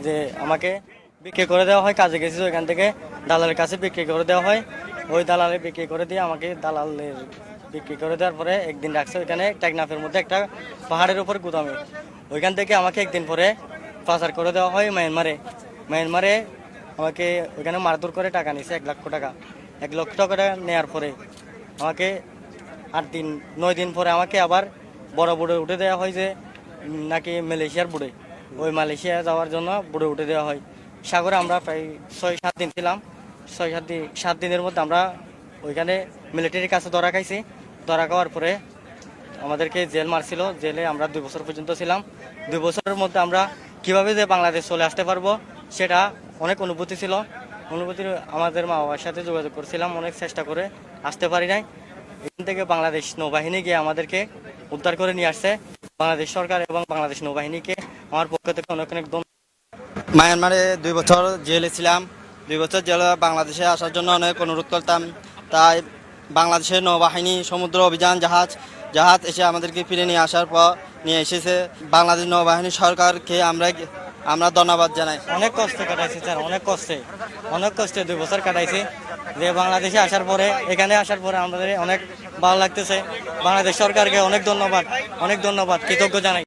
যে আমাকে বিক্রি করে দেওয়া হয়, কাজে গেছি ওইখান থেকে দালালের কাছে বিক্রি করে দেওয়া হয়। ওই দালালে বিক্রি করে দিয়ে আমাকে দালালের বিক্রি করে দেওয়ার পরে একদিন রাখছে ওইখানে টেকনাফের মধ্যে একটা পাহাড়ের উপর গুদামে। ওইখান থেকে আমাকে একদিন পরে পাচার করে দেওয়া হয় মায়ানমারে আমাকে ওইখানে মারধর করে টাকা নিছে 1 লাখ টাকা। 1 লক্ষ টাকা নেওয়ার পরে আমাকে 8 দিন 9 দিন পরে আমাকে আবার বড় বোর্ডে উঠে দেওয়া হয় যে নাকি মালয়েশিয়ার বোর্ডে, ওই মালয়েশিয়া যাওয়ার জন্য বোর্ডে উঠে দেওয়া হয়। সাগরে আমরা প্রায় 6-7 দিন ছিলাম। 7 দিনের মধ্যে আমরা ওইখানে মিলিটারির কাছে ধরা খাইছি। ধরা খাওয়ার পরে আমাদেরকে জেল মারছিল, জেলে আমরা 2 বছর পর্যন্ত ছিলাম। 2 বছরের মধ্যে আমরা কিভাবে যে বাংলাদেশ চলে আসতে পারবো সেটা অনেক অনুভূতি ছিল। অনুভূতি আমাদের মা বাবার সাথে যোগাযোগ করছিলাম, অনেক চেষ্টা করে আসতে পারি নাই। এখান থেকে বাংলাদেশ নৌবাহিনী গিয়ে আমাদেরকে উদ্ধার করে নিয়ে আসছে। বাংলাদেশ সরকার এবং বাংলাদেশ নৌবাহিনীকে আমার পক্ষ থেকে অনেক অনেক ধন্যবাদ। মায়ানমারে 2 বছর জেলে ছিলাম। 2 বছর জেলে বাংলাদেশে আসার জন্য অনেক অনুরোধ করতাম, তাই বাংলাদেশের নৌবাহিনী সমুদ্র অভিযান জাহাজ এসে আমাদেরকে ফিরে নিয়ে আসার পর নিয়ে এসেছে। বাংলাদেশ নৌবাহিনী সরকারকে আমরা ধন্যবাদ জানাই। অনেক কষ্ট কাটাইছি স্যার, অনেক কষ্টে 2 বছর কাটাইছি। যে বাংলাদেশে আসার পরে, এখানে আসার পরে আমাদের অনেক ভালো লাগতেছে। বাংলাদেশ সরকারকে অনেক ধন্যবাদ, কৃতজ্ঞ জানাই।